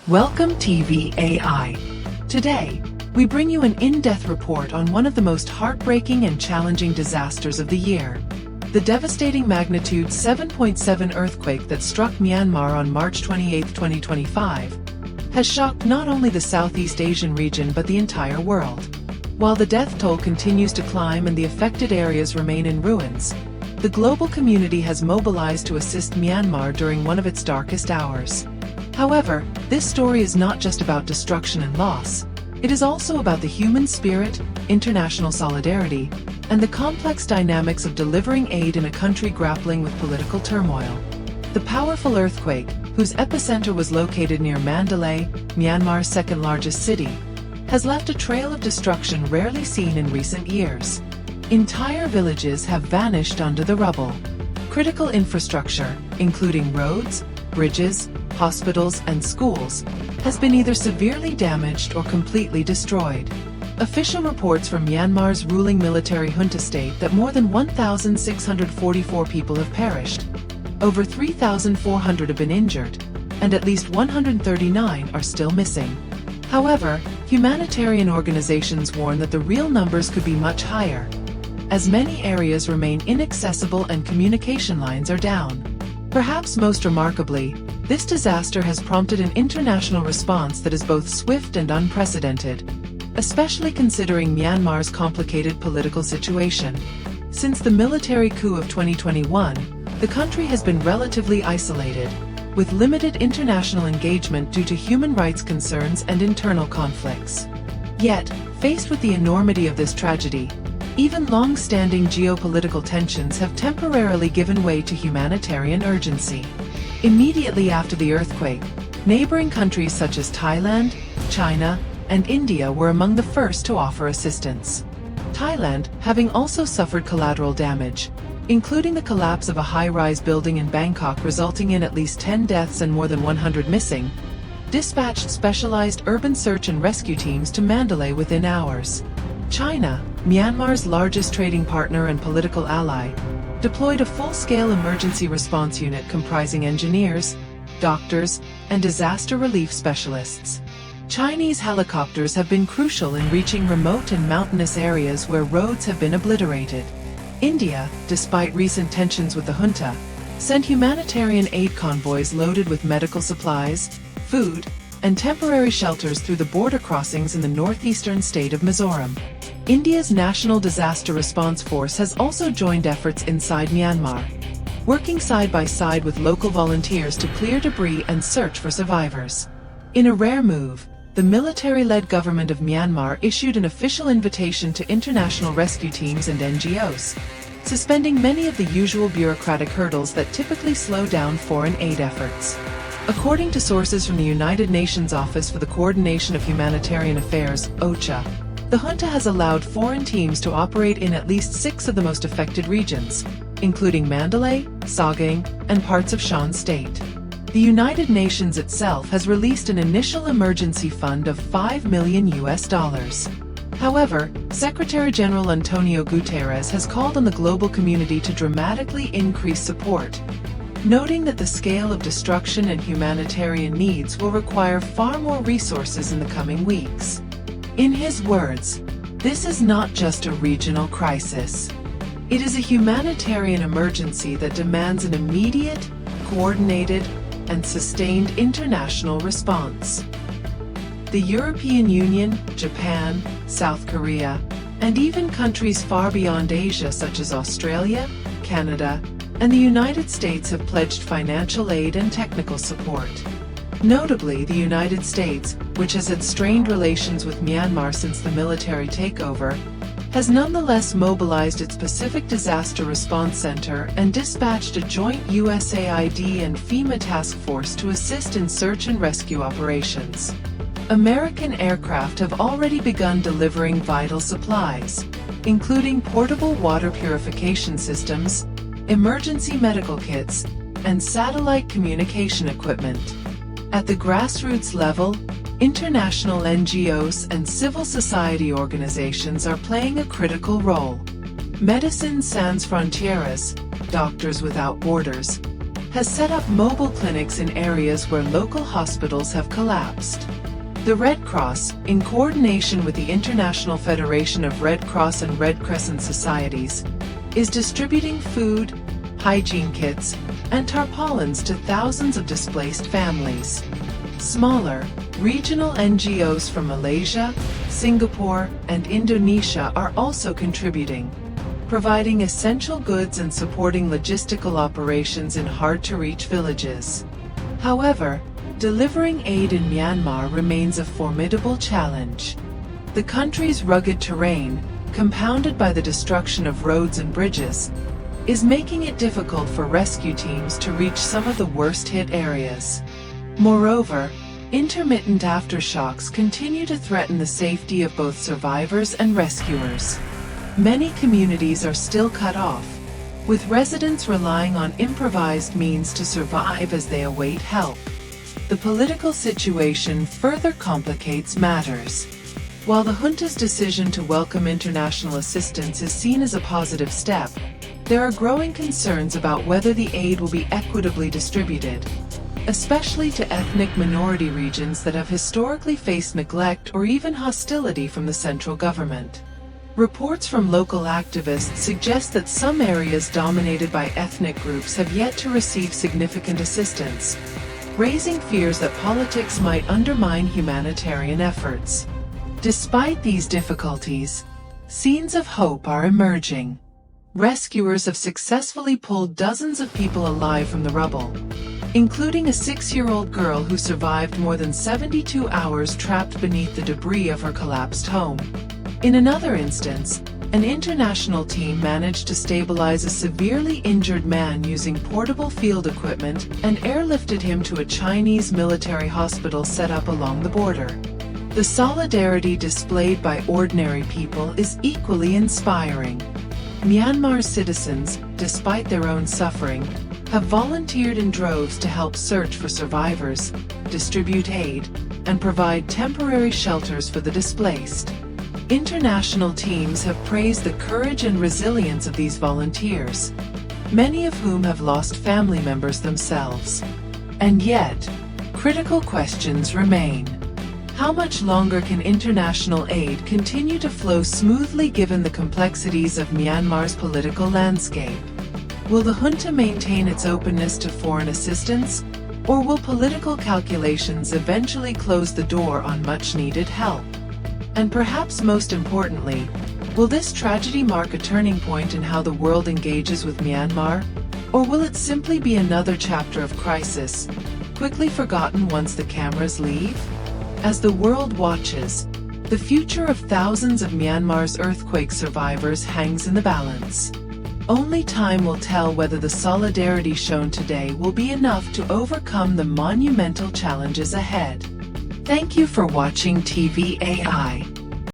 Welcome TVAI. Today, we bring you an in-depth report on one of the most heartbreaking and challenging disasters of the year. The devastating magnitude 7.7 earthquake that struck Myanmar on March 28, 2025, has shocked not only the Southeast Asian region but the entire world. While the death toll continues to climb and the affected areas remain in ruins, the global community has mobilized to assist Myanmar during one of its darkest hours. However, this story is not just about destruction and loss. It is also about the human spirit, international solidarity, and the complex dynamics of delivering aid in a country grappling with political turmoil. The powerful earthquake, whose epicenter was located near Mandalay, Myanmar's second-largest city, has left a trail of destruction rarely seen in recent years. Entire villages have vanished under the rubble. Critical infrastructure, including roads, bridges, hospitals, and schools, has been either severely damaged or completely destroyed. Official reports from Myanmar's ruling military junta state that more than 1,644 people have perished, over 3,400 have been injured, and at least 139 are still missing. However, humanitarian organizations warn that the real numbers could be much higher, as many areas remain inaccessible and communication lines are down. Perhaps most remarkably, this disaster has prompted an international response that is both swift and unprecedented, especially considering Myanmar's complicated political situation. Since the military coup of 2021, the country has been relatively isolated, with limited international engagement due to human rights concerns and internal conflicts. Yet, faced with the enormity of this tragedy, even long-standing geopolitical tensions have temporarily given way to humanitarian urgency. Immediately after the earthquake, neighboring countries such as Thailand, China, and India were among the first to offer assistance. Thailand, having also suffered collateral damage, including the collapse of a high-rise building in Bangkok resulting in at least 10 deaths and more than 100 missing, dispatched specialized urban search and rescue teams to Mandalay within hours. China, Myanmar's largest trading partner and political ally, deployed a full-scale emergency response unit comprising engineers, doctors, and disaster relief specialists. Chinese helicopters have been crucial in reaching remote and mountainous areas where roads have been obliterated. India, despite recent tensions with the junta, sent humanitarian aid convoys loaded with medical supplies, food, and temporary shelters through the border crossings in the northeastern state of Mizoram. India's National Disaster Response Force has also joined efforts inside Myanmar, working side by side with local volunteers to clear debris and search for survivors. In a rare move, the military-led government of Myanmar issued an official invitation to international rescue teams and NGOs, suspending many of the usual bureaucratic hurdles that typically slow down foreign aid efforts. According to sources from the United Nations Office for the Coordination of Humanitarian Affairs, OCHA, the junta has allowed foreign teams to operate in at least 6 of the most affected regions, including Mandalay, Sagaing, and parts of Shan State. The United Nations itself has released an initial emergency fund of $5 million. However, Secretary General Antonio Guterres has called on the global community to dramatically increase support, noting that the scale of destruction and humanitarian needs will require far more resources in the coming weeks. In his words, "This is not just a regional crisis. It is a humanitarian emergency that demands an immediate, coordinated, and sustained international response." The European Union, Japan, South Korea, and even countries far beyond Asia such as Australia, Canada, and the United States have pledged financial aid and technical support. Notably, the United States, which has had strained relations with Myanmar since the military takeover, has nonetheless mobilized its Pacific Disaster Response Center and dispatched a joint USAID and FEMA task force to assist in search and rescue operations. American aircraft have already begun delivering vital supplies, including portable water purification systems, emergency medical kits, and satellite communication equipment. At the grassroots level, international NGOs and civil society organizations are playing a critical role. Médecins Sans Frontières, Doctors Without Borders, has set up mobile clinics in areas where local hospitals have collapsed. The Red Cross, in coordination with the International Federation of Red Cross and Red Crescent Societies, is distributing food, hygiene kits, and tarpaulins to thousands of displaced families. Smaller, regional NGOs from Malaysia, Singapore, and Indonesia are also contributing, providing essential goods and supporting logistical operations in hard-to-reach villages. However, delivering aid in Myanmar remains a formidable challenge. The country's rugged terrain, compounded by the destruction of roads and bridges, is making it difficult for rescue teams to reach some of the worst-hit areas. Moreover, intermittent aftershocks continue to threaten the safety of both survivors and rescuers. Many communities are still cut off, with residents relying on improvised means to survive as they await help. The political situation further complicates matters. While the junta's decision to welcome international assistance is seen as a positive step, there are growing concerns about whether the aid will be equitably distributed, especially to ethnic minority regions that have historically faced neglect or even hostility from the central government. Reports from local activists suggest that some areas dominated by ethnic groups have yet to receive significant assistance, raising fears that politics might undermine humanitarian efforts. Despite these difficulties, scenes of hope are emerging. Rescuers have successfully pulled dozens of people alive from the rubble, including a 6-year-old girl who survived more than 72 hours trapped beneath the debris of her collapsed home. In another instance, an international team managed to stabilize a severely injured man using portable field equipment and airlifted him to a Chinese military hospital set up along the border. The solidarity displayed by ordinary people is equally inspiring. Myanmar's citizens, despite their own suffering, have volunteered in droves to help search for survivors, distribute aid, and provide temporary shelters for the displaced. International teams have praised the courage and resilience of these volunteers, many of whom have lost family members themselves. And yet, critical questions remain. How much longer can international aid continue to flow smoothly given the complexities of Myanmar's political landscape? Will the junta maintain its openness to foreign assistance, or will political calculations eventually close the door on much-needed help? And perhaps most importantly, will this tragedy mark a turning point in how the world engages with Myanmar, or will it simply be another chapter of crisis, quickly forgotten once the cameras leave? As the world watches, the future of thousands of Myanmar's earthquake survivors hangs in the balance. Only time will tell whether the solidarity shown today will be enough to overcome the monumental challenges ahead. Thank you for watching TVAI.